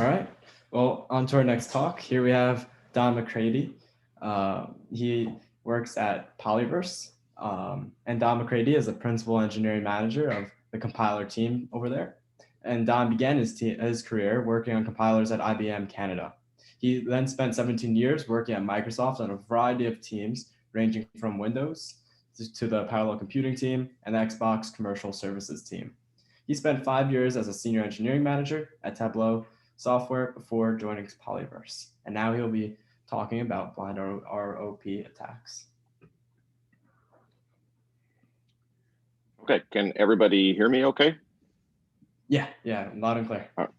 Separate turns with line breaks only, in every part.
All right. Well, on to our next talk. Here we have Don McCrady. He works at Polyverse. And Don McCrady is the principal engineering manager of the compiler team over there. And Don began his career working on compilers at IBM Canada. He then spent 17 years working at Microsoft on a variety of teams, ranging from Windows to the parallel computing team and the Xbox commercial services team. He spent 5 years as a senior engineering manager at Tableau Software before joining Polyverse. And now he'll be talking about blind ROP attacks.
Okay, can everybody hear me okay?
Yeah, loud and clear.
All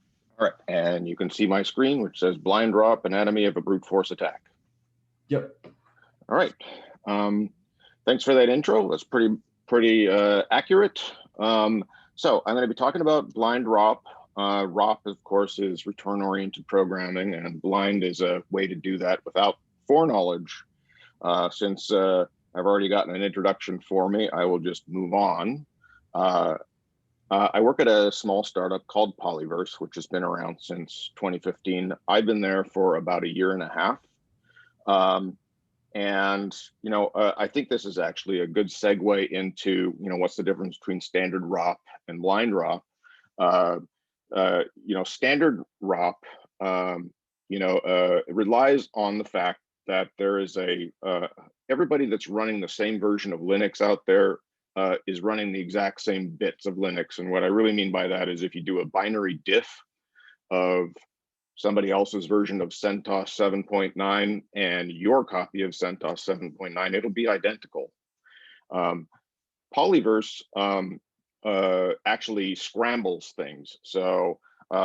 right, and you can see my screen, which says BlindROP, Anatomy of a Brute Force Attack.
Yep.
All right, thanks for that intro. That's pretty accurate. So I'm going to be talking about BlindROP. ROP, of course, is return-oriented programming, and blind is a way to do that without foreknowledge. Since I've already gotten an introduction for me, I will just move on. I work at a small startup called Polyverse, which has been around since 2015. I've been there for about 1.5 years. And, I think this is actually a good segue into, what's the difference between standard ROP and blind ROP. Standard ROP, it relies on the fact that there is everybody that's running the same version of Linux out there is running the exact same bits of Linux. And what I really mean by that is if you do a binary diff of somebody else's version of CentOS 7.9 and your copy of CentOS 7.9, it'll be identical. Polyverse actually scrambles things. So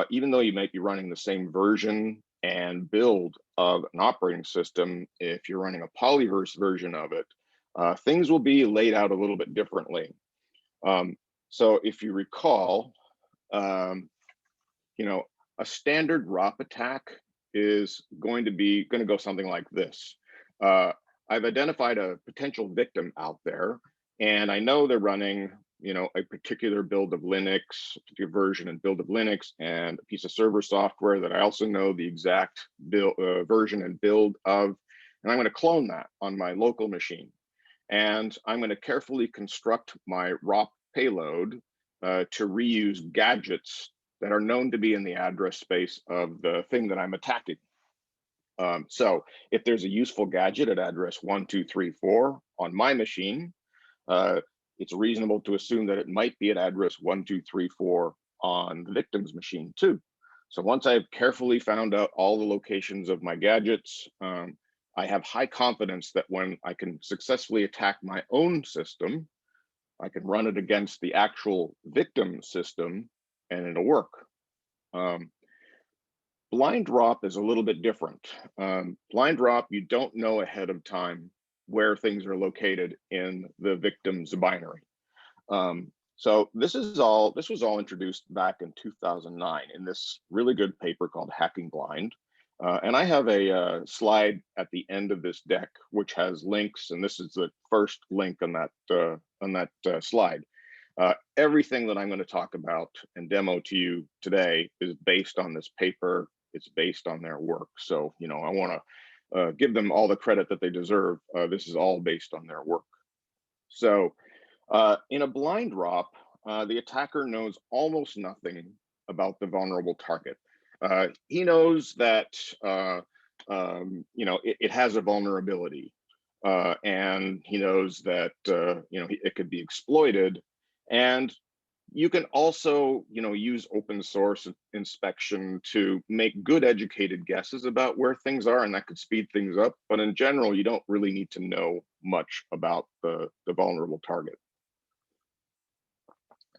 even though you might be running the same version and build of an operating system, if you're running a Polyverse version of it, things will be laid out a little bit differently. So if you recall, a standard ROP attack is going to go something like this. I've identified a potential victim out there, and I know they're running, a particular build of Linux, a particular version and build of Linux, and a piece of server software that I also know the exact version and build of, and I'm going to clone that on my local machine. And I'm going to carefully construct my ROP payload to reuse gadgets that are known to be in the address space of the thing that I'm attacking. So if there's a useful gadget at address 1234 on my machine, it's reasonable to assume that it might be at address 1234 on the victim's machine too. So once I've carefully found out all the locations of my gadgets, I have high confidence that when I can successfully attack my own system, I can run it against the actual victim system and it'll work. BlindROP is a little bit different. BlindROP, you don't know ahead of time where things are located in the victim's binary. So this was all introduced back in 2009 in this really good paper called Hacking Blind. And I have a slide at the end of this deck, which has links, and this is the first link on that slide. Everything that I'm going to talk about and demo to you today is based on this paper. It's based on their work. So, I want to give them all the credit that they deserve. This is all based on their work. So in a blind ROP, the attacker knows almost nothing about the vulnerable target. He knows that it has a vulnerability, and he knows that it could be exploited. And you can also use open source inspection to make good educated guesses about where things are, and that could speed things up. But in general, you don't really need to know much about the vulnerable target.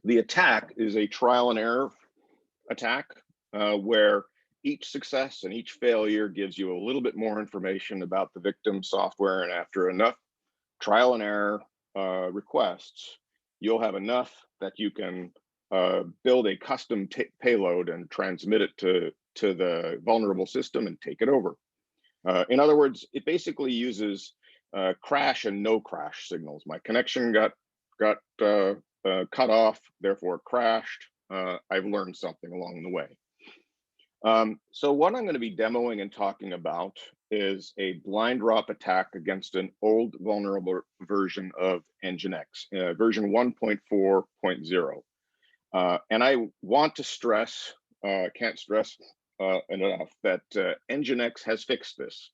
The attack is a trial and error attack, where each success and each failure gives you a little bit more information about the victim software, and after enough trial and error requests, you'll have enough that you can build a custom payload and transmit it to the vulnerable system and take it over. In other words, it basically uses crash and no crash signals. My connection got cut off, therefore crashed. I've learned something along the way. So what I'm going to be demoing and talking about is a blind ROP attack against an old vulnerable version of Nginx, version 1.4.0. And I want to stress, can't stress enough that Nginx has fixed this.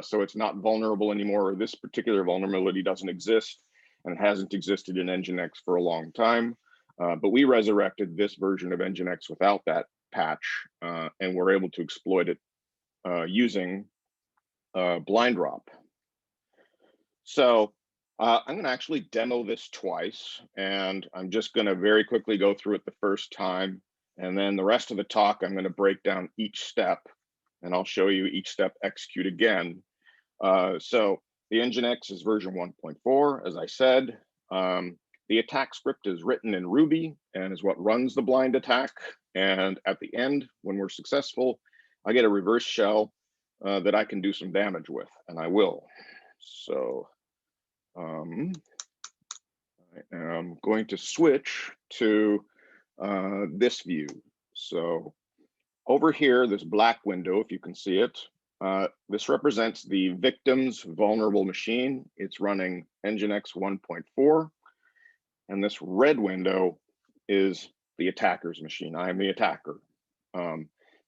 So it's not vulnerable anymore. This particular vulnerability doesn't exist, and it hasn't existed in Nginx for a long time. But we resurrected this version of Nginx without that patch, and we're able to exploit it using BlindROP. So I'm going to actually demo this twice, and I'm just going to very quickly go through it the first time, and then the rest of the talk I'm going to break down each step, and I'll show you each step execute again. So the Nginx is version 1.4, as I said. The attack script is written in Ruby and is what runs the blind attack. And at the end, when we're successful, I get a reverse shell that I can do some damage with, and I will. So I am going to switch to this view. So over here, this black window, if you can see it, this represents the victim's vulnerable machine. It's running Nginx 1.4. And this red window is the attacker's machine. I am the attacker.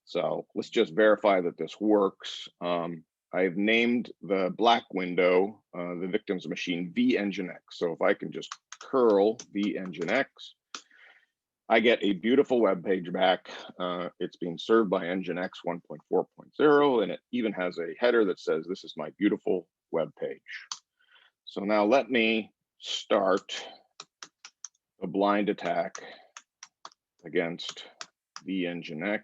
So let's just verify that this works. I've named the black window, the victim's machine, v-nginx. So if I can just curl v-nginx, I get a beautiful web page back. It's being served by Nginx 1.4.0, and it even has a header that says, "This is my beautiful web page." So now let me start a blind attack against the Nginx.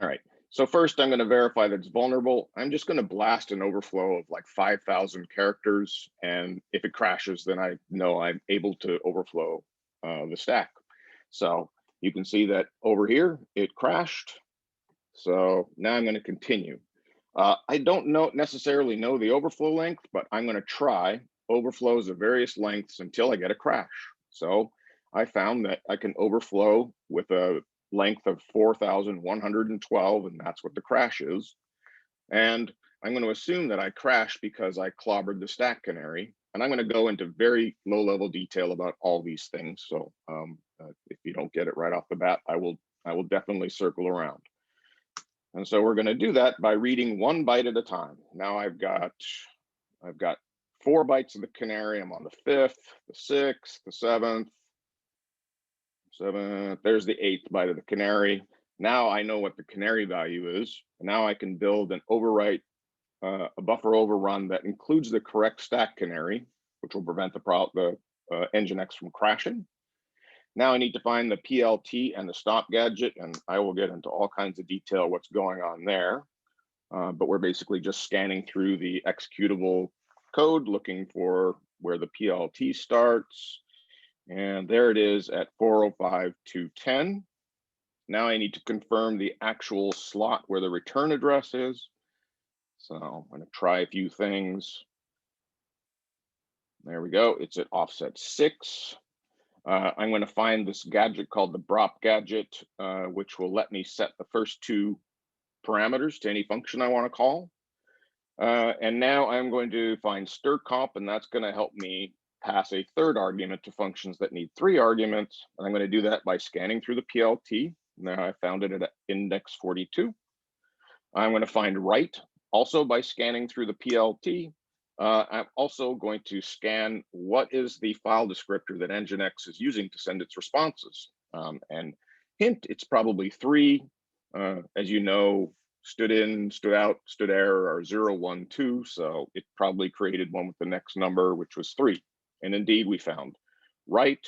All right, so first I'm going to verify that it's vulnerable. I'm just going to blast an overflow of like 5,000 characters, and if it crashes, then I know I'm able to overflow the stack. So you can see that over here, it crashed. So now I'm going to continue. I don't necessarily know the overflow length, but I'm going to try overflows of various lengths until I get a crash. So I found that I can overflow with a length of 4,112, and that's what the crash is. And I'm going to assume that I crashed because I clobbered the stack canary. And I'm going to go into very low level detail about all these things. So if you don't get it right off the bat, I will definitely circle around. And so we're going to do that by reading 1 byte at a time. Now I've got 4 bytes of the canary. I'm on the 5th, the 6th, the 7th. There's the 8th byte of the canary. Now I know what the canary value is. And now I can build an overwrite, a buffer overrun that includes the correct stack canary, which will prevent the Nginx from crashing. Now I need to find the PLT and the stop gadget, and I will get into all kinds of detail what's going on there. But we're basically just scanning through the executable code, looking for where the PLT starts. And there it is at 405.210. Now I need to confirm the actual slot where the return address is. So I'm going to try a few things. There we go. It's at offset 6. I'm going to find this gadget called the BROP gadget, which will let me set the first 2 parameters to any function I want to call. And now I'm going to find strcomp, and that's going to help me pass a 3rd argument to functions that need 3 arguments. And I'm going to do that by scanning through the PLT. Now I found it at index 42. I'm going to find write also by scanning through the PLT. I'm also going to scan what is the file descriptor that Nginx is using to send its responses. And hint, it's probably 3. As you know, stood in, stood out, stood error are 0, 1, 2. So it probably created one with the next number, which was 3. And indeed, we found write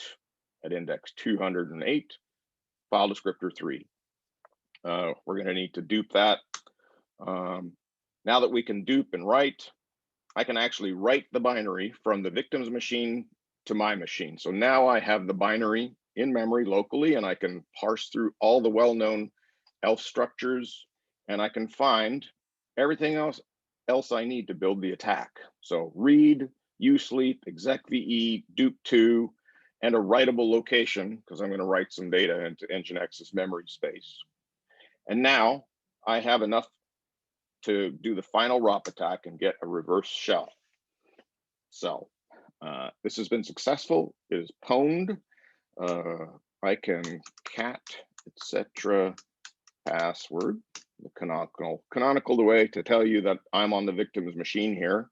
at index 208, file descriptor 3. We're going to need to dupe that. Now that we can dupe and write, I can actually write the binary from the victim's machine to my machine. So now I have the binary in memory locally, and I can parse through all the well-known ELF structures, and I can find everything else I need to build the attack. So read, usleep, execve, dupe2, and a writable location, because I'm going to write some data into Nginx's memory space. And now I have enough to do the final ROP attack and get a reverse shell. So this has been successful. It is pwned. I can cat, etc. password, the canonical the way to tell you that I'm on the victim's machine here.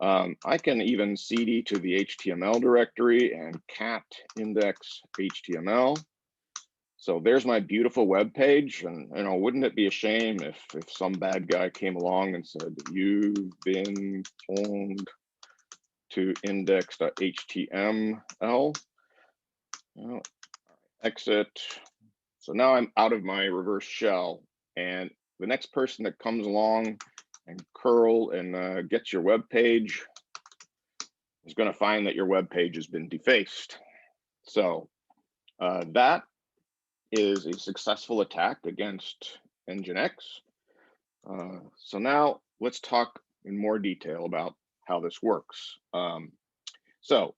I can even cd to the HTML directory and cat index HTML. So there's my beautiful web page, and wouldn't it be a shame if some bad guy came along and said, you've been pwned to index.html. Exit. So now I'm out of my reverse shell, and the next person that comes along and curl and gets your web page is going to find that your web page has been defaced. So that is a successful attack against Nginx. So now let's talk in more detail about how this works. So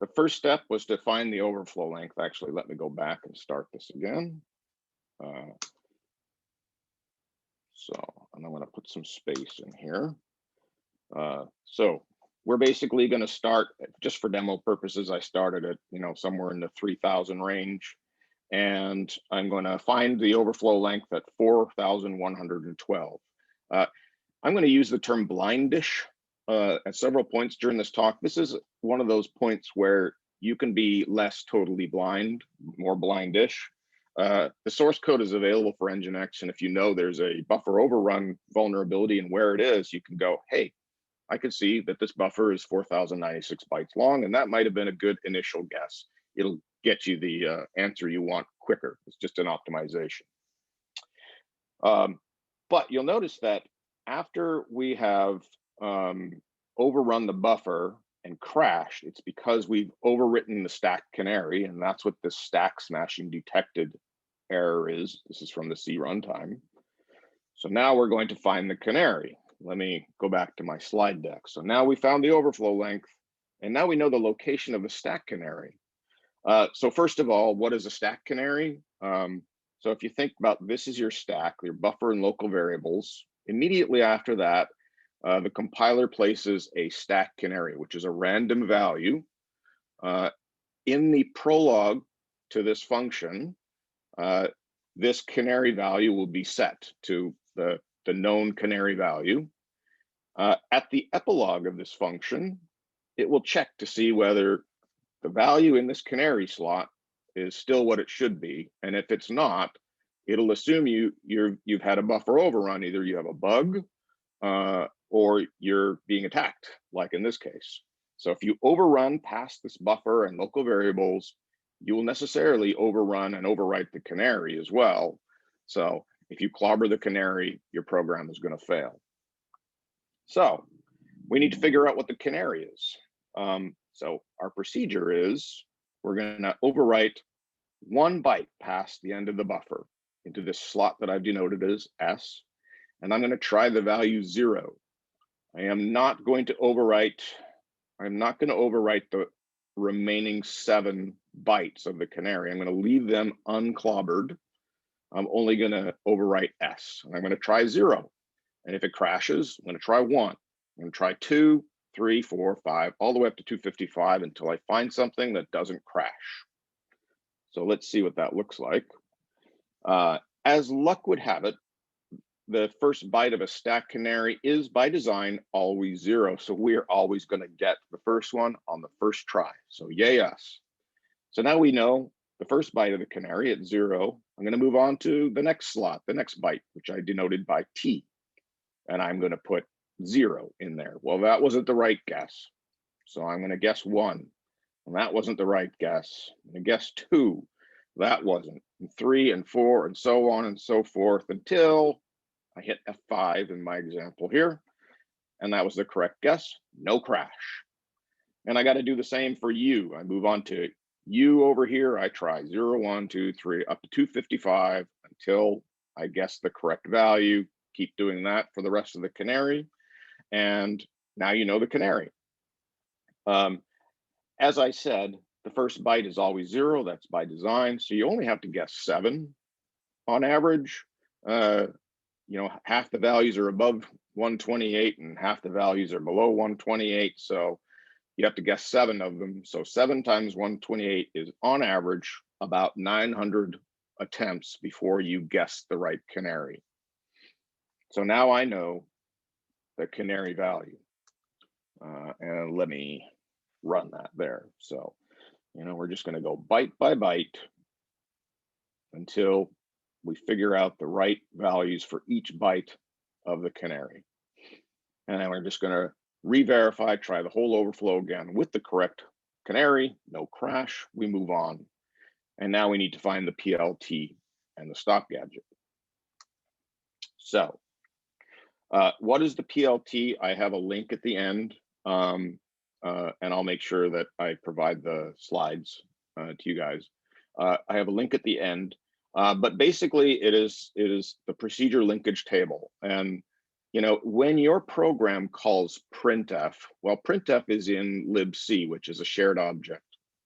the first step was to find the overflow length. Actually, let me go back and start this again. And I'm going to put some space in here. So we're basically going to start, just for demo purposes, I started at somewhere in the 3,000 range, and I'm going to find the overflow length at 4,112. I'm going to use the term blindish at several points during this talk. This is one of those points where you can be less totally blind, more blindish. The source code is available for Nginx, and if you know there's a buffer overrun vulnerability and where it is, you can go, hey, I can see that this buffer is 4,096 bytes long, and that might have been a good initial guess. It'll get you the answer you want quicker. It's just an optimization. But you'll notice that after we have overrun the buffer and crashed, it's because we've overwritten the stack canary, and that's what this stack smashing detected error is. This is from the C runtime. So now we're going to find the canary. Let me go back to my slide deck. So now we found the overflow length, and now we know the location of the stack canary. So first of all, what is a stack canary? So if you think about this is your stack, your buffer and local variables. Immediately after that, the compiler places a stack canary, which is a random value. In the prologue to this function, this canary value will be set to the known canary value. At the epilogue of this function, it will check to see whether the value in this canary slot is still what it should be. And if it's not, it'll assume you've had a buffer overrun. Either you have a bug or you're being attacked, like in this case. So if you overrun past this buffer and local variables, you will necessarily overrun and overwrite the canary as well. So if you clobber the canary, your program is going to fail. So we need to figure out what the canary is. So our procedure is we're going to overwrite 1 byte past the end of the buffer into this slot that I've denoted as S, and I'm going to try the value 0. I'm not going to overwrite the remaining 7 bytes of the canary. I'm going to leave them unclobbered. I'm only going to overwrite S, and I'm going to try 0. And if it crashes, I'm going to try 1. I'm going to try 2, 3, 4, 5, all the way up to 255 until I find something that doesn't crash. So let's see what that looks like. As luck would have it, the first byte of a stack canary is by design always 0. So we're always going to get the first one on the first try. So yay us. So now we know the first byte of the canary at 0. I'm going to move on to the next slot, the next byte, which I denoted by T. And I'm going to put 0 in there. Well, that wasn't the right guess. So I'm going to guess 1. And that wasn't the right guess. I'm going to guess 2. That wasn't. And 3 and 4 and so on and so forth until I hit F5 in my example here. And that was the correct guess. No crash. And I got to do the same for U. I move on to U over here. I try 0, 1, 2, 3, up to 255 until I guess the correct value. Keep doing that for the rest of the canary. And now you know the canary. As I said, The first byte is always 0. That's by design. So you only have to guess 7 on average. You know, half the values are above 128 and half the values are below 128. So you have to guess 7 of them. So 7 times 128 is on average about 900 attempts before you guess the right canary. So now I know the canary value. And let me run that there. So, you know, we're just going to go byte by byte until we figure out the right values for each byte of the canary. And then we're just going to re-verify, try the whole overflow again with the correct canary, no crash, we move on. And now we need to find the PLT and the stop gadget. So what is the PLT? I have a link at the end, and I'll make sure that I provide the slides to you guys. I have a link at the end, but basically it is the procedure linkage table. And you know, when your program calls printf, well, printf is in libc, which is a shared object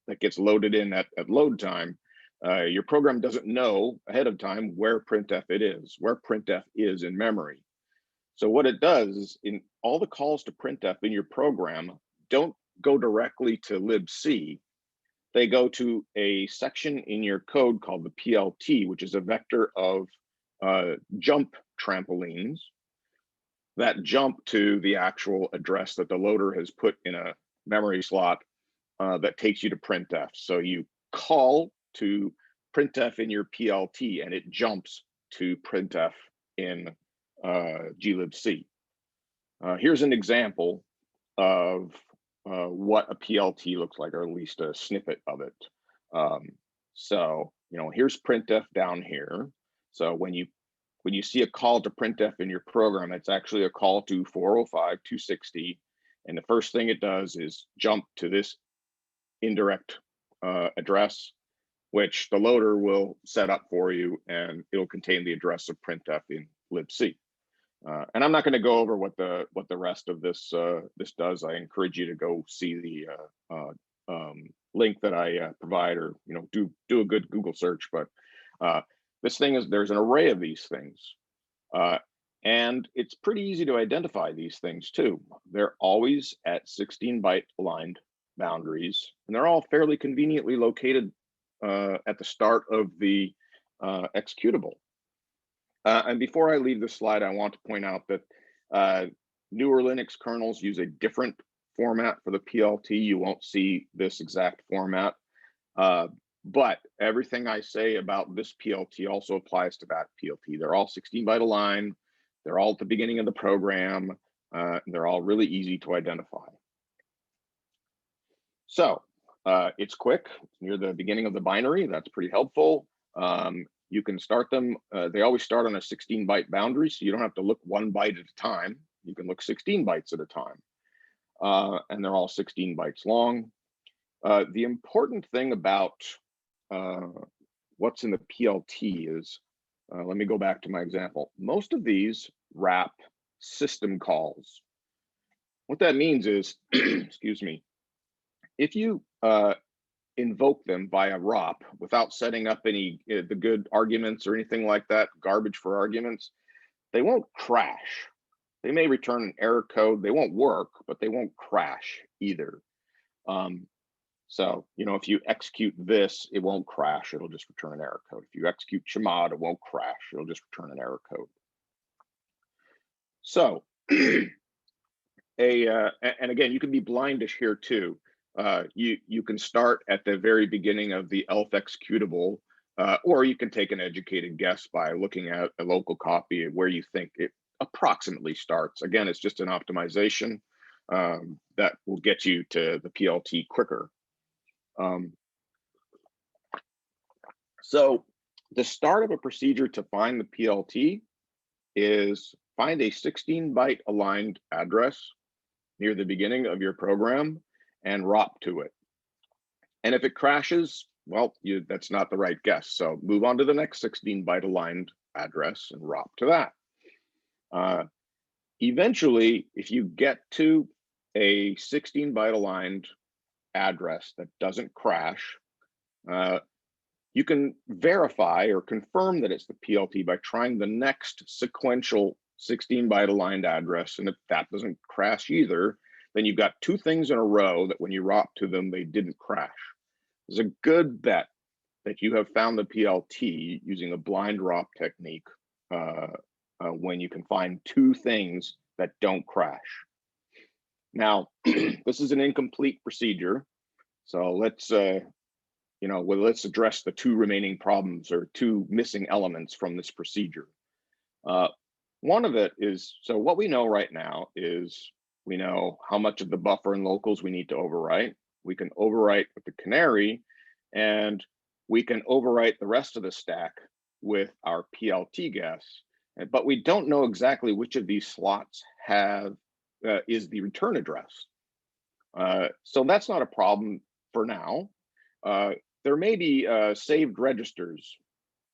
that gets loaded in at load time. Your program doesn't know ahead of time where printf is in memory. So what it does is, in all the calls to printf in your program don't go directly to libc. They go to a section in your code called the PLT, which is a vector of jump trampolines that jump to the actual address that the loader has put in a memory slot that takes you to printf. So you call to printf in your PLT and it jumps to printf in glibc. Here's an example of what a PLT looks like, or at least a snippet of it. So, you know, here's printf down here. So when you see a call to printf in your program, it's actually a call to 405.260. And the first thing it does is jump to this indirect address, which the loader will set up for you, and it'll contain the address of printf in libc. And I'm not going to go over what the rest of this this does. I encourage you to go see the link that I provide, or you know, do a good Google search. But this thing is, there's an array of these things, and it's pretty easy to identify these things too. They're always at 16-byte aligned boundaries, and they're all fairly conveniently located at the start of the executable. And before I leave this slide, I want to point out that newer Linux kernels use a different format for the PLT. You won't see this exact format, but everything I say about this PLT also applies to that PLT. They're all 16-byte aligned. They're all at the beginning of the program. They're all really easy to identify. So it's quick. It's near the beginning of the binary. That's pretty helpful. You can start them. They always start on a 16-byte boundary, so you don't have to look 1 byte at a time. You can look 16 bytes at a time. And they're all 16 bytes long. The important thing about what's in the PLT is, let me go back to my example. Most of these wrap system calls. What that means is, excuse me, if you invoke them via ROP without setting up any the good arguments or anything like that, garbage for arguments, they won't crash. They may return an error code. They won't work, but they won't crash either. So, you know, if you execute this, it won't crash. It'll just return an error code. If you execute chmod, it won't crash. It'll just return an error code. So, and again, you can be blindish here too. You can start at the very beginning of the ELF executable, or you can take an educated guess by looking at a local copy of where you think it approximately starts. Again, it's just an optimization that will get you to the PLT quicker. So the start of a procedure to find the PLT is find a 16-byte aligned address near the beginning of your program and ROP to it. And if it crashes, well, that's not the right guess. So move on to the next 16-byte aligned address and ROP to that. Eventually, if you get to a 16-byte aligned address that doesn't crash, you can verify or confirm that it's the PLT by trying the next sequential 16-byte aligned address. And if that doesn't crash either, then you've got two things in a row that when you ROP to them, they didn't crash. There's a good bet that you have found the PLT using a blind ROP technique when you can find two things that don't crash. Now, this is an incomplete procedure. So let's let's address the two remaining problems or two missing elements from this procedure. One of it is, so what we know right now is we know how much of the buffer and locals we need to overwrite. We can overwrite with the canary, and we can overwrite the rest of the stack with our PLT guess. But we don't know exactly which of these slots is the return address. So that's not a problem for now. There may be saved registers,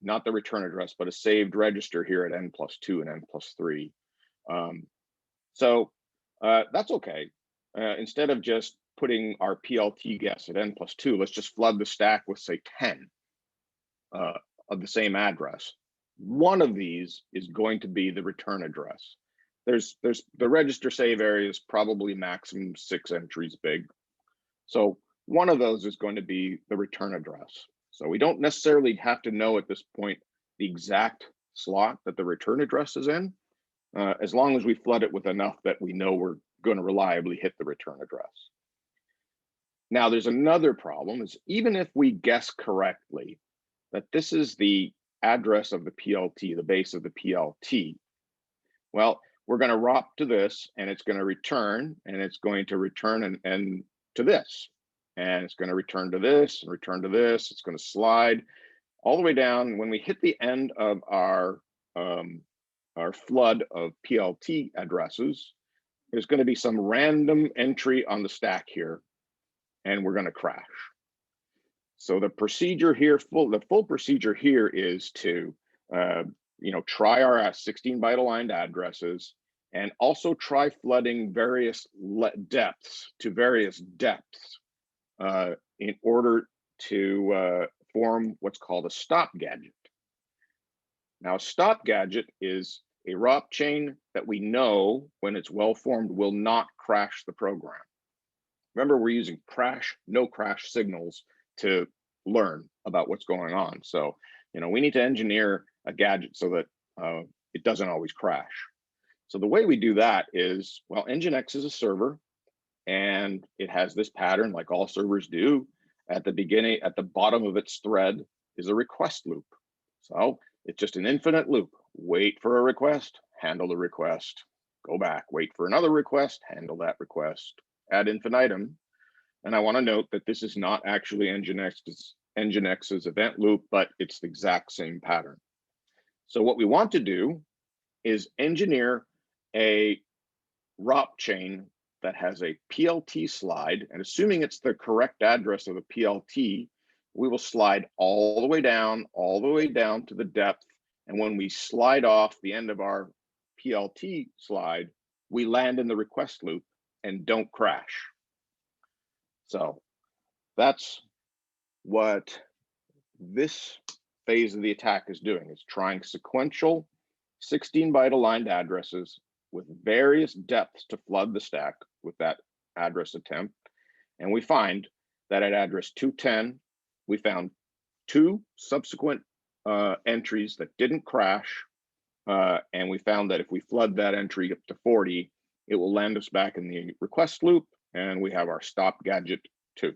not the return address, but a saved register here at n+2 and n+3. So that's okay. Instead of just putting our PLT guess at n+2, let's just flood the stack with, say, 10 of the same address. One of these is going to be the return address. There's the register save area is probably maximum 6 entries big. So one of those is going to be the return address. So we don't necessarily have to know at this point the exact slot that the return address is in, as long as we flood it with enough that we know we're going to reliably hit the return address. Now, there's another problem, is even if we guess correctly that this is the address of the PLT, the base of the PLT, well, we're going to ROP to this, and it's going to return, and it's going to return and to this. And it's going to return to this and return to this. It's going to slide all the way down. When we hit the end of our flood of PLT addresses, there's going to be some random entry on the stack here, and we're going to crash. So the procedure here, the full procedure here is to try our 16-byte aligned addresses, and also try flooding various depths to various depths in order to form what's called a stop gadget. Now, a stop gadget is a ROP chain that we know, when it's well formed, will not crash the program. Remember, we're using no crash signals to learn about what's going on. So, we need to engineer a gadget so that it doesn't always crash. So the way we do that is, well, Nginx is a server, and it has this pattern like all servers do. At the beginning, at the bottom of its thread is a request loop. So it's just an infinite loop. Wait for a request, handle the request, go back, wait for another request, handle that request, ad infinitum. And I want to note that this is not actually Nginx's event loop, but it's the exact same pattern. So what we want to do is engineer a ROP chain that has a PLT slide, and assuming it's the correct address of the PLT, we will slide all the way down to the depth. And when we slide off the end of our PLT slide, we land in the request loop and don't crash. So that's what this phase of the attack is doing, is trying sequential 16-byte aligned addresses with various depths to flood the stack with that address attempt. And we find that at address 210, we found two subsequent entries that didn't crash. And we found that if we flood that entry up to 40, it will land us back in the request loop, and we have our stop gadget 2.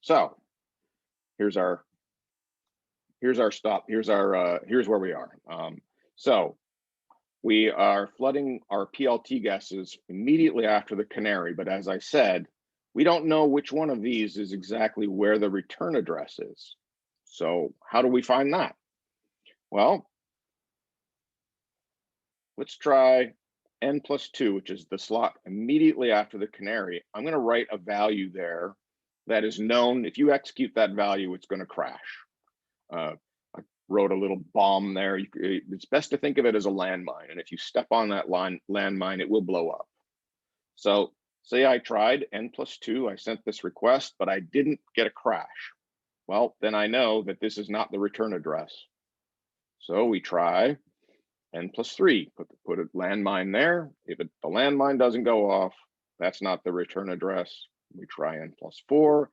So here's where we are. So we are flooding our PLT guesses immediately after the canary, but as I said, we don't know which one of these is exactly where the return address is. So how do we find that? Well, let's try n+2, which is the slot immediately after the canary. I'm going to write a value there that is known. If you execute that value, it's going to crash. I wrote a little bomb there. It's best to think of it as a landmine, and if you step on that landmine, it will blow up. So Say I tried n+2, I sent this request, but I didn't get a crash. Well, then I know that this is not the return address. So we try n+3, put a landmine there. If the landmine doesn't go off, that's not the return address. We try n+4,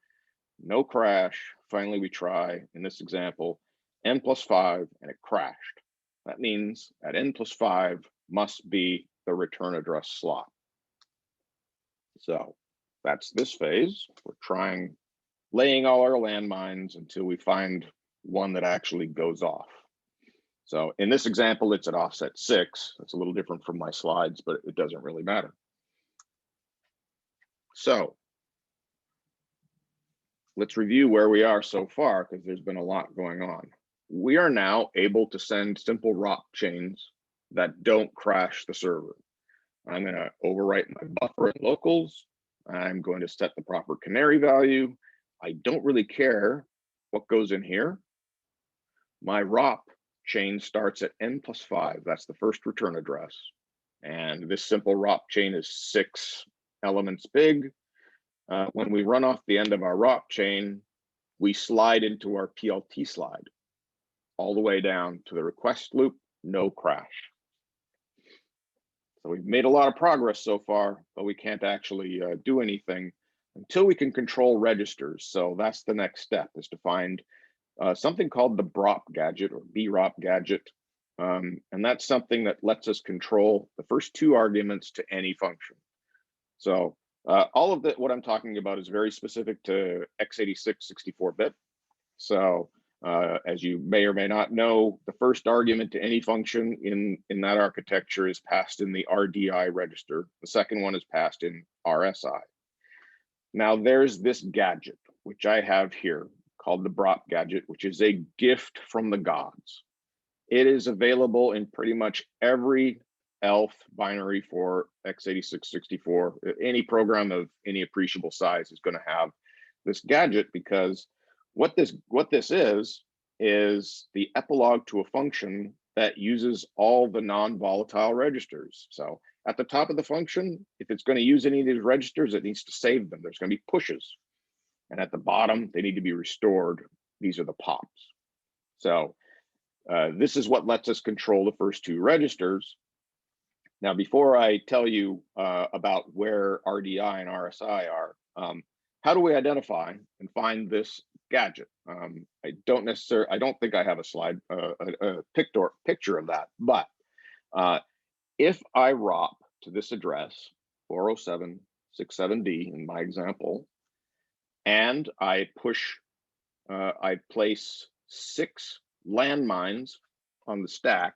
no crash. Finally, we try, in this example, n+5, and it crashed. That means that n+5 must be the return address slot. So that's this phase. We're laying all our landmines until we find one that actually goes off. So in this example, it's at offset 6. It's a little different from my slides, but it doesn't really matter. So let's review where we are so far, because there's been a lot going on. We are now able to send simple ROP chains that don't crash the server. I'm going to overwrite my buffer and locals. I'm going to set the proper canary value. I don't really care what goes in here. My ROP chain starts at n+5. That's the first return address. And this simple ROP chain is 6 elements big. When we run off the end of our ROP chain, we slide into our PLT slide all the way down to the request loop, no crash. So we've made a lot of progress so far, but we can't actually do anything until we can control registers. So that's the next step, is to find something called the BROP gadget or BROP gadget. And that's something that lets us control the first 2 arguments to any function. So all of what I'm talking about is very specific to x86 64-bit. So as you may or may not know, the first argument to any function in that architecture is passed in the RDI register. The second one is passed in RSI. Now there's this gadget, which I have here, called the BROP gadget, which is a gift from the gods. It is available in pretty much every ELF binary for x86 64. Any program of any appreciable size is going to have this gadget, because what this is the epilogue to a function that uses all the non-volatile registers. So at the top of the function, if it's going to use any of these registers, it needs to save them. There's going to be pushes. And at the bottom, they need to be restored. These are the pops. So this is what lets us control the first 2 registers. Now, before I tell you about where RDI and RSI are, how do we identify and find this gadget? I don't think I have a slide, a picture of that, but if I ROP to this address, 40767D in my example, and I place 6 landmines on the stack,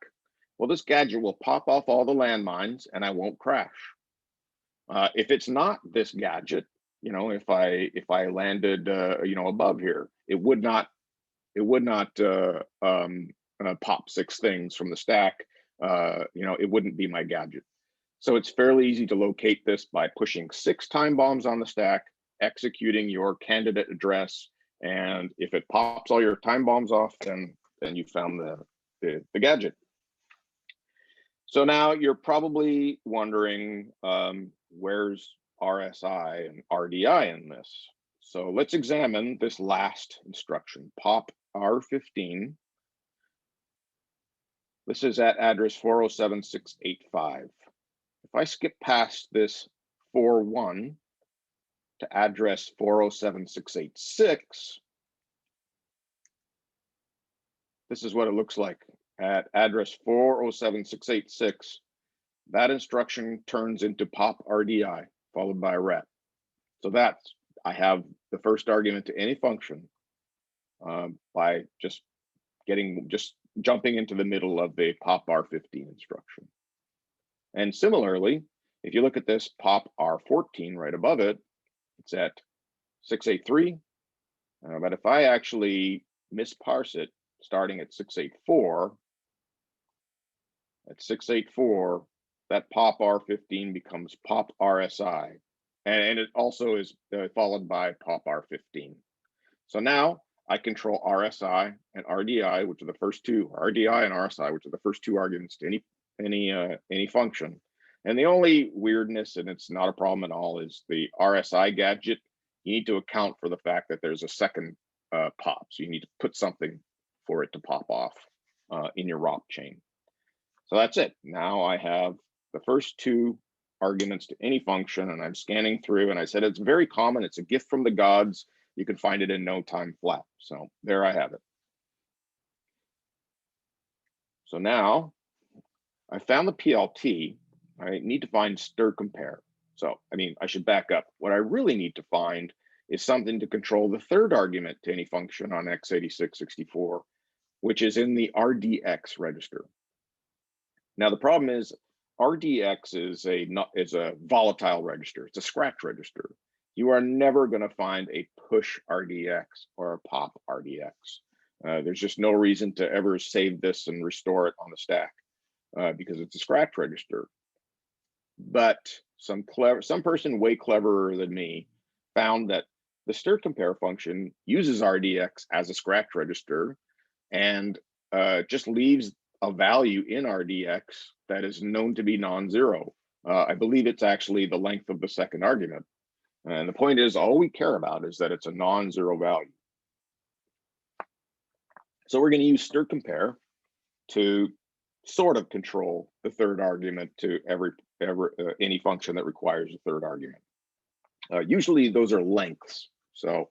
well, this gadget will pop off all the landmines and I won't crash. If it's not this gadget, if I landed above here, it would not pop 6 things from the stack. It wouldn't be my gadget. So it's fairly easy to locate this by pushing 6 time bombs on the stack, executing your candidate address, and if it pops all your time bombs off, then you found the gadget. So now you're probably wondering, where's RSI and RDI in this? So let's examine this last instruction, pop R15. This is at address 407685. If I skip past this 41 to address 407686, this is what it looks like. At address 407686, that instruction turns into pop RDI followed by a rep. So I have the first argument to any function by just jumping into the middle of the pop R15 instruction. And similarly, if you look at this pop R14 right above it, it's at 683. But if I actually misparse it, starting at 684, at 684, that pop R15 becomes pop RSI. And it also is followed by pop R15. So now I control RSI and RDI, which are the first 2, RDI and RSI, which are the first 2 arguments to any function. And the only weirdness, and it's not a problem at all, is the RSI gadget. You need to account for the fact that there's a second pop. So you need to put something for it to pop off in your ROP chain. So that's it. Now I have the first two arguments to any function, and I'm scanning through, and I said it's very common. It's a gift from the gods. You can find it in no time flat. So there I have it. So now I found the PLT. I need to find stir compare. So, I mean, I should back up. What I really need to find is something to control the third argument to any function on x86-64, which is in the RDX register. Now, the problem is RDX is a volatile register. It's a scratch register. You are never going to find a push RDX or a pop RDX. There's just no reason to ever save this and restore it on the stack because it's a scratch register. But some person way cleverer than me found that the stir compare function uses RDX as a scratch register and just leaves a value in RDX that is known to be non-zero. I believe it's actually the length of the second argument. And the point is, all we care about is that it's a non-zero value. So we're going to use stir compare to sort of control the third argument to any function that requires a third argument. Usually those are lengths. So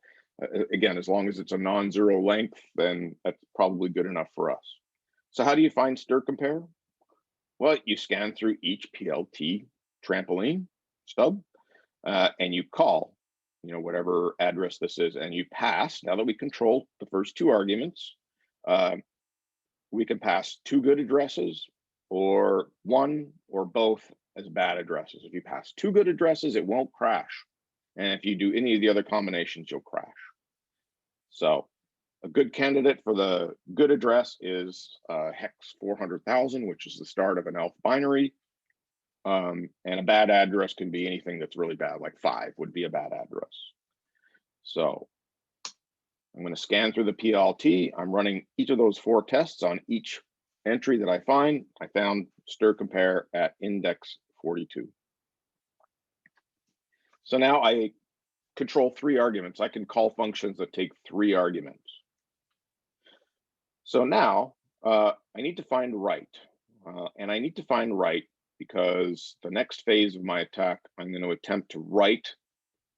again, as long as it's a non-zero length, then that's probably good enough for us. So how do you find stir compare? Well, you scan through each PLT trampoline stub and you call, whatever address this is, and you pass. Now that we control the first two arguments, we can pass two good addresses or one or both as bad addresses. If you pass two good addresses, it won't crash. And if you do any of the other combinations, you'll crash. So a good candidate for the good address is hex 400,000, which is the start of an ELF binary. And a bad address can be anything that's really bad, like 5 would be a bad address. So I'm going to scan through the PLT. I'm running each of those 4 tests on each entry that I find. I found stir compare at index 42. So now I control 3 arguments. I can call functions that take 3 arguments. So now I need to find right. And I need to find right because the next phase of my attack, I'm going to attempt to write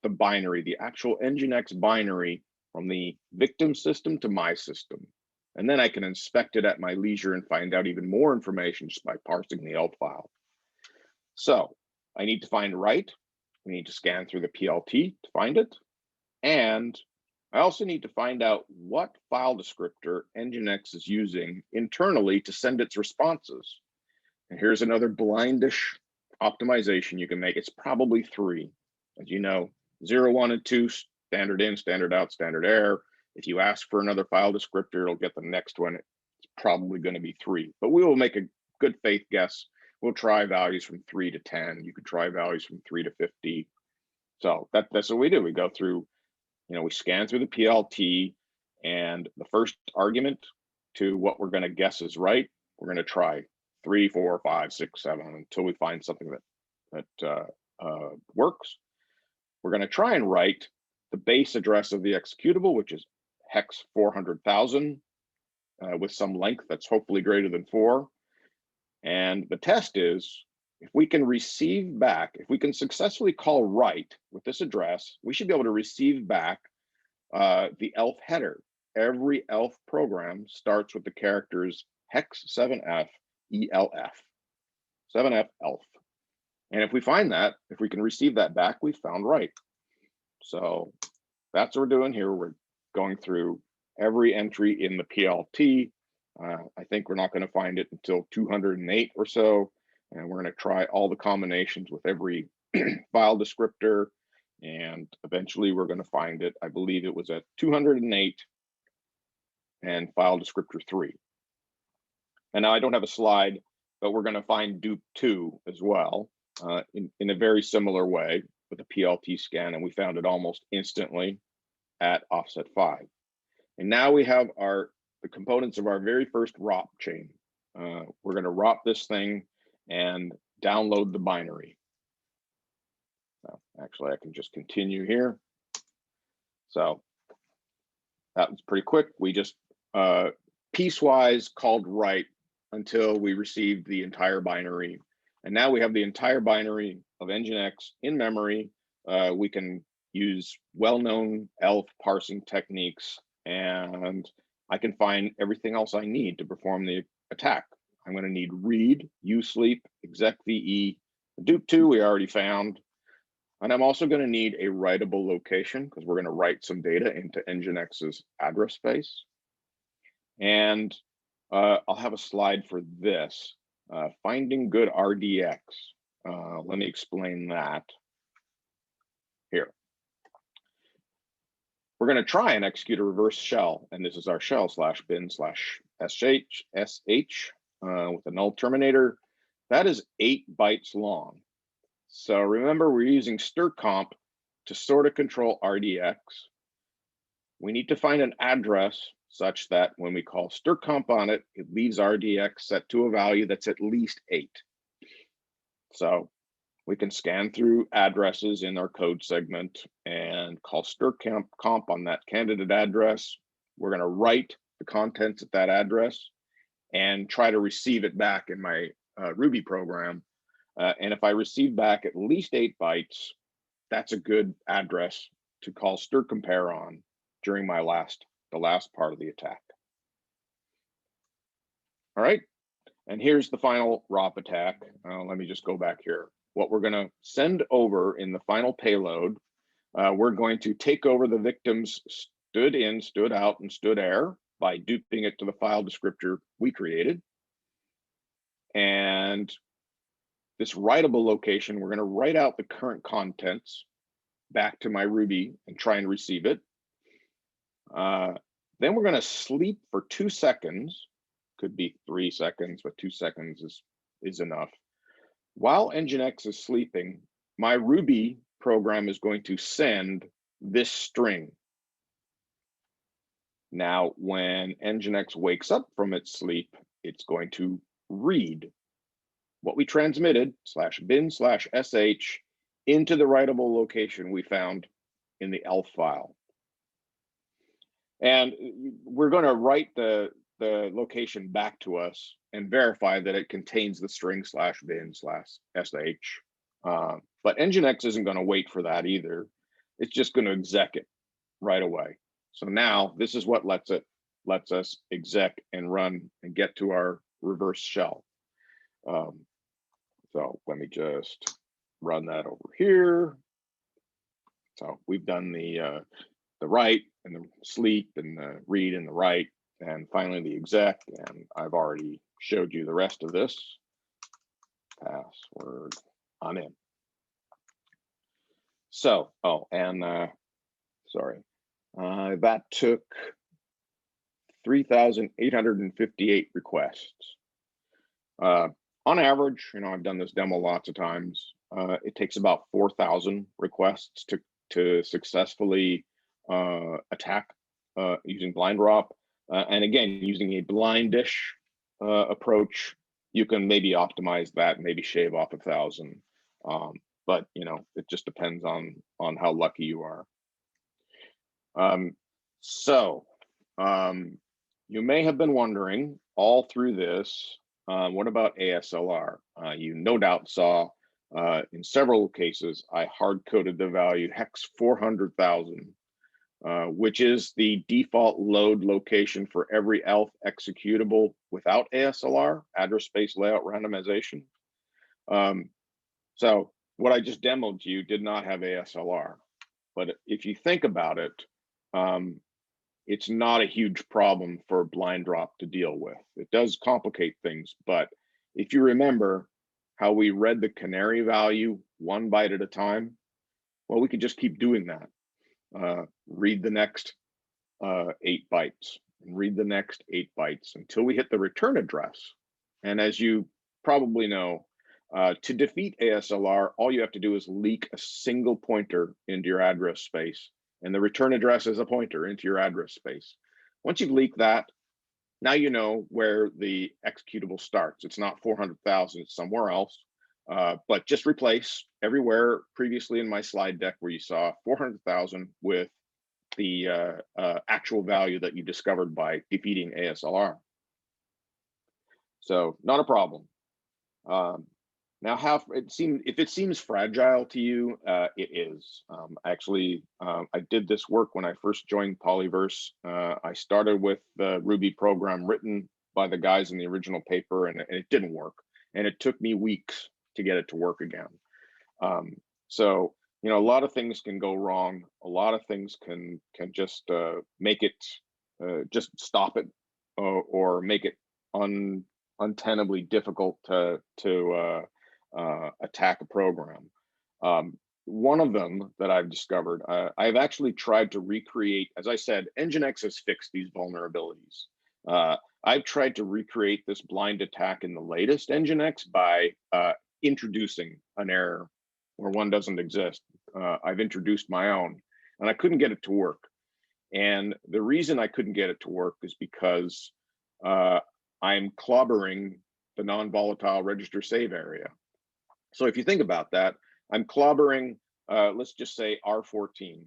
the binary, the actual Nginx binary from the victim system to my system. And then I can inspect it at my leisure and find out even more information just by parsing the ELF file. So I need to find right. We need to scan through the PLT to find it. And I also need to find out what file descriptor Nginx is using internally to send its responses. And here's another blindish optimization you can make. It's probably 3. As you know, 0, 1, and 2, standard in, standard out, standard error. If you ask for another file descriptor, it'll get the next one. It's probably going to be 3, but we will make a good faith guess. We'll try values from 3 to 10. You could try values from 3 to 50. So that's what we do. We go through, we scan through the PLT, and the first argument to what we're going to guess is right, we're going to try 3, 4, 5, 6, 7 until we find something that works. We're going to try and write the base address of the executable, which is hex 400,000 with some length that's hopefully greater than 4. And the test is, if we can receive back, if we can successfully call write with this address, we should be able to receive back the ELF header. Every ELF program starts with the characters hex 7F ELF, 7F ELF. And if we find that, if we can receive that back, we found right. So that's what we're doing here. We're going through every entry in the PLT. I think we're not going to find it until 208 or so. And we're going to try all the combinations with every file descriptor. And eventually we're going to find it. I believe it was at 208 and file descriptor 3. And now I don't have a slide, but we're going to find dupe 2 as well in a very similar way with a PLT scan. And we found it almost instantly at offset 5. And now we have the components of our very first ROP chain. We're going to ROP this thing and download the binary. So actually, I can just continue here. So that was pretty quick. We just piecewise called write until we received the entire binary. And now we have the entire binary of Nginx in memory. We can use well-known ELF parsing techniques, and I can find everything else I need to perform the attack. I'm going to need read, usleep, execve, dupe2 we already found. And I'm also going to need a writable location because we're going to write some data into Nginx's address space. And I'll have a slide for this, finding good RDX. Let me explain that here. We're going to try and execute a reverse shell, and this is our shell /bin/sh with a null terminator. That is 8 bytes long. So remember, we're using strcomp to sort of control RDX. We need to find an address such that when we call strcomp on it, it leaves RDX set to a value that's at least 8. So we can scan through addresses in our code segment and call strcomp on that candidate address. We're going to write the contents of that address and try to receive it back in my Ruby program. And if I receive back at least 8 bytes, that's a good address to call strcompare on during the last part of the attack. All right, and here's the final ROP attack. Let me just go back here. What we're going to send over in the final payload, we're going to take over the victim's stood in, stood out, and stood error by duping it to the file descriptor we created. And this writable location, we're going to write out the current contents back to my Ruby and try and receive it. Then we're going to sleep for 2 seconds. Could be 3 seconds, but 2 seconds is enough. While Nginx is sleeping, my Ruby program is going to send this string. Now, when Nginx wakes up from its sleep, it's going to read what we transmitted /bin/sh into the writable location we found in the ELF file. And we're going to write the location back to us and verify that it contains the string /bin/sh. But Nginx isn't going to wait for that either. It's just going to exec it right away. So now this is what lets us exec and run and get to our reverse shell. So let me just run that over here. So we've done the write and the sleep and the read and the write, and finally the exec, and I've already showed you the rest of this. Password, I'm in. So, sorry, that took 3,858 requests. On average, I've done this demo lots of times. It takes about 4,000 requests to successfully attack using BlindROP. And again, using a blindish approach, you can maybe optimize that, maybe shave off 1,000. But it just depends on how lucky you are. You may have been wondering all through this, what about ASLR? You no doubt saw in several cases, I hard-coded the value hex 400,000, which is the default load location for every ELF executable without ASLR, address space layout randomization. So what I just demoed to you did not have ASLR, but if you think about it, it's not a huge problem for BlindROP to deal with. It does complicate things, but if you remember how we read the canary value 1 byte at a time, well, we could just keep doing that. Read the next 8 bytes, and read the next 8 bytes until we hit the return address. And as you probably know, to defeat ASLR, all you have to do is leak a single pointer into your address space, and the return address is a pointer into your address space. Once you've leaked that, now you know where the executable starts. It's not 400,000, it's somewhere else. But just replace everywhere previously in my slide deck where you saw 400,000 with the actual value that you discovered by defeating ASLR. So not a problem. Now, if it seems fragile to you, it is. Actually, I did this work when I first joined Polyverse. I started with the Ruby program written by the guys in the original paper, and it didn't work. And it took me weeks to get it to work again. So, you know, a lot of things can go wrong. A lot of things can just make it, just stop it, or make it untenably difficult to attack a program. One of them that I've discovered, I've actually tried to recreate, as I said, Nginx has fixed these vulnerabilities. I've tried to recreate this blind attack in the latest Nginx by introducing an error where one doesn't exist. I've introduced my own, and I couldn't get it to work. And the reason I couldn't get it to work is because I'm clobbering the non-volatile register save area. So if you think about that, I'm clobbering, let's just say R14.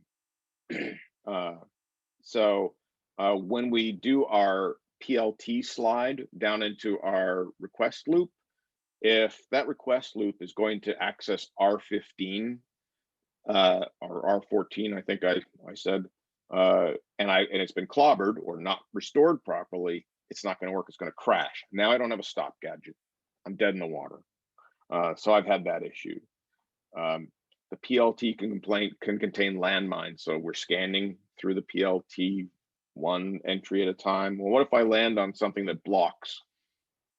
So when we do our PLT slide down into our request loop, if that request loop is going to access R15 or R14, I think I said, and it's been clobbered or not restored properly, it's not going to work. It's going to crash. Now I don't have a stop gadget. I'm dead in the water. So I've had that issue. The PLT can contain landmines. So we're scanning through the PLT one entry at a time. Well, what if I land on something that blocks,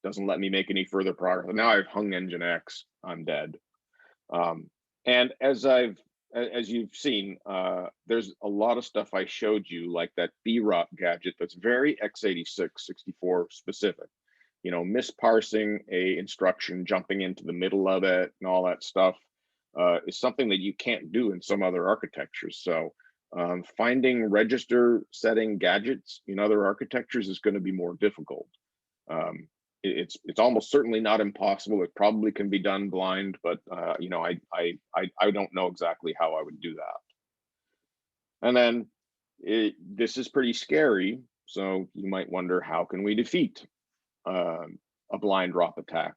doesn't let me make any further progress? Now I've hung Nginx, I'm dead. And as you've seen, there's a lot of stuff I showed you, like that BROP gadget that's very x86 64 specific. You know, misparsing a instruction, jumping into the middle of it, and all that stuff is something that you can't do in some other architectures. So finding register setting gadgets in other architectures is going to be more difficult. It's almost certainly not impossible. It probably can be done blind, but you know, I don't know exactly how I would do that. And then this is pretty scary. So you might wonder, how can we defeat a blind ROP attack?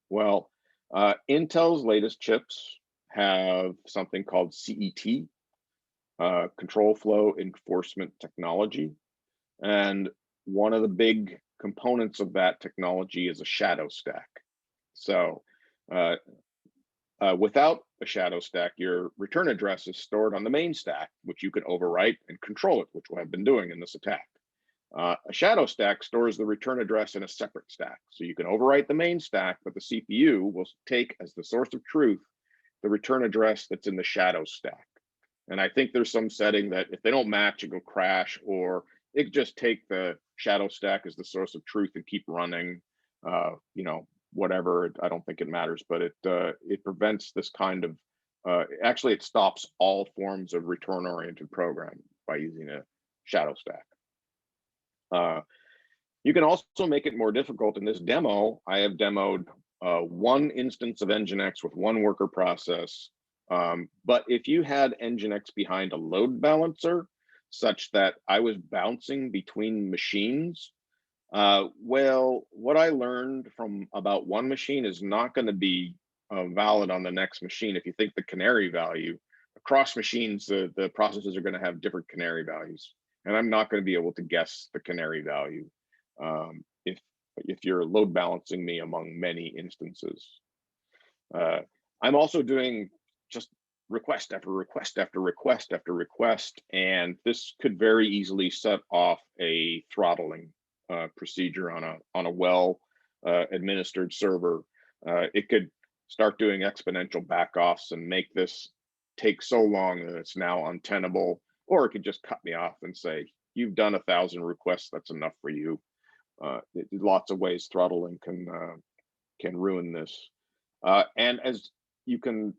Well, Intel's latest chips have something called CET, control flow enforcement technology. And one of the big components of that technology is a shadow stack. So without a shadow stack, your return address is stored on the main stack, which you can overwrite and control it, which I've been doing in this attack. A shadow stack stores the return address in a separate stack. So you can overwrite the main stack, but the CPU will take as the source of truth the return address that's in the shadow stack. And I think there's some setting that if they don't match, it will crash, or it could just take the shadow stack as the source of truth and keep running, you know, whatever. I don't think it matters, but it prevents this kind of, actually it stops all forms of return-oriented program by using a shadow stack. You can also make it more difficult. In this demo, I have demoed one instance of Nginx with one worker process. But if you had Nginx behind a load balancer, such that I was bouncing between machines, well, what I learned from about one machine is not going to be valid on the next machine. If you think the canary value, across machines, the processes are going to have different canary values. And I'm not going to be able to guess the canary value if you're load balancing me among many instances. I'm also doing just request after request after request after request, and this could very easily set off a throttling procedure on a well administered server. It could start doing exponential backoffs and make this take so long that it's now untenable, or it could just cut me off and say, you've done 1,000 requests, that's enough for you. Lots of ways throttling can ruin this. And as you can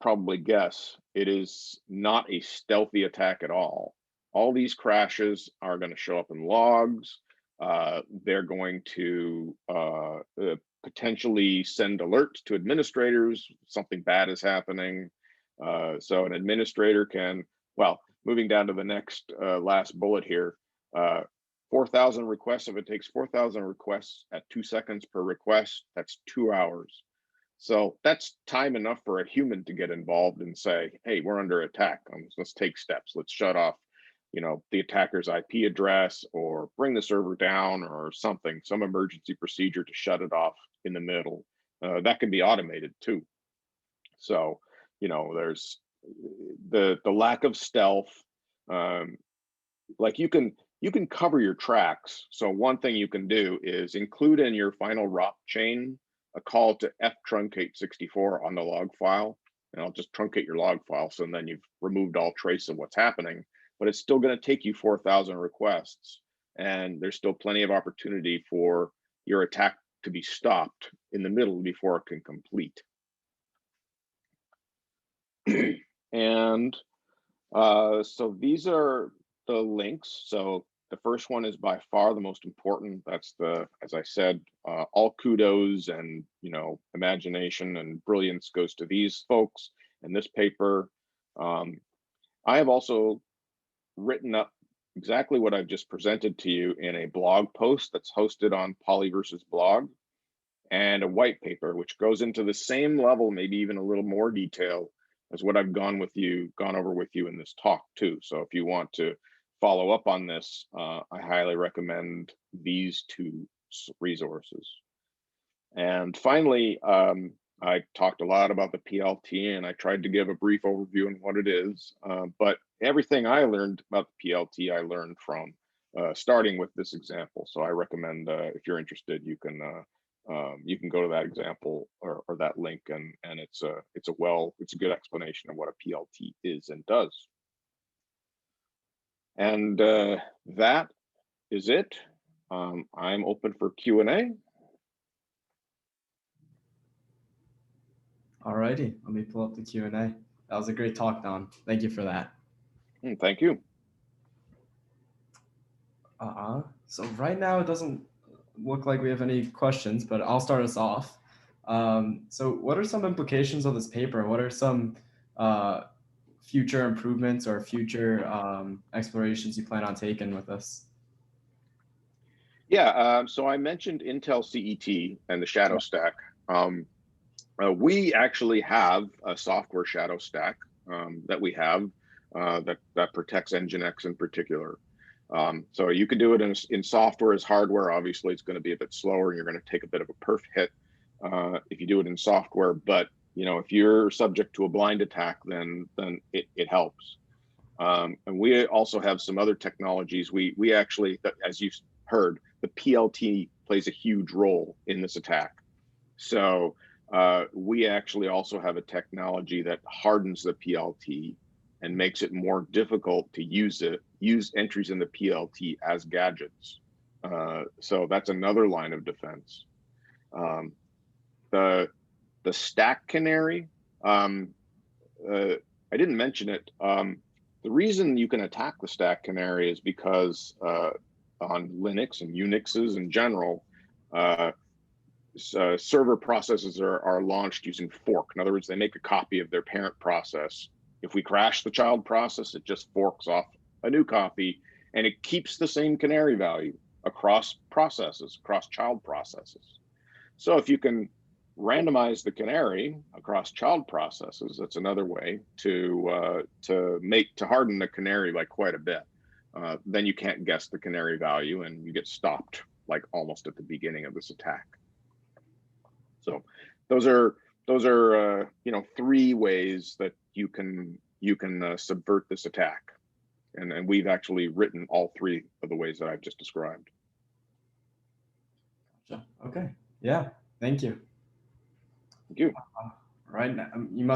probably guess, it is not a stealthy attack at all. All these crashes are going to show up in logs. They're going to potentially send alerts to administrators, something bad is happening. So an administrator can, well, moving down to the next last bullet here, 4,000 requests. If it takes 4,000 requests at 2 seconds per request, that's 2 hours. So that's time enough for a human to get involved and say, hey, we're under attack. Let's take steps. Let's shut off, the attacker's IP address, or bring the server down, or something, some emergency procedure to shut it off in the middle. That can be automated too. So, there's the lack of stealth. Like you can cover your tracks. So one thing you can do is include in your final ROP chain a call to ftruncate64 on the log file, and I'll just truncate your log file, so then you've removed all trace of what's happening. But it's still going to take you 4,000 requests, and there's still plenty of opportunity for your attack to be stopped in the middle before it can complete. And so these are the links. So the first one is by far the most important. That's as I said, all kudos and imagination and brilliance goes to these folks and this paper. I have also written up exactly what I've just presented to you in a blog post that's hosted on Polyverse's blog, and a white paper which goes into the same level, maybe even a little more detail as what I've gone over with you in this talk too. So if you want to follow up on this, I highly recommend these two resources. And finally, I talked a lot about the PLT, and I tried to give a brief overview on what it is, but everything I learned about the PLT, I learned from starting with this example. So I recommend, if you're interested, you can go to that example or that link, and it's a good explanation of what a PLT is and does. And that is it. I'm open for Q&A.
All righty, let me pull up the Q&A. That was a great talk, Don. Thank you for that.
Thank you.
So right now it doesn't look like we have any questions, but I'll start us off. So what are some implications of this paper? What are some future improvements or future explorations you plan on taking with this?
Yeah, so I mentioned Intel CET and the shadow stack. We actually have a software shadow stack that we have that protects Nginx in particular. So you can do it in software. As hardware, obviously, it's going to be a bit slower, and you're going to take a bit of a perf hit if you do it in software. But if you're subject to a blind attack, then it helps. And we also have some other technologies. We actually, as you heard, the PLT plays a huge role in this attack. So we actually also have a technology that hardens the PLT and makes it more difficult to use entries in the PLT as gadgets. So that's another line of defense. The stack canary, I didn't mention it. The reason you can attack the stack canary is because on Linux and Unixes in general, server processes are launched using fork. In other words, they make a copy of their parent process. If we crash the child process, it just forks off a new copy, and it keeps the same canary value across processes, across child processes. So if you can randomize the canary across child processes, that's another way to harden the canary by quite a bit. Then you can't guess the canary value, and you get stopped like almost at the beginning of this attack. So those are three ways that you can subvert this attack, and we've actually written all three of the ways that I've just described.
Gotcha. Okay. Yeah. Thank you.
Thank you.
Right now, you must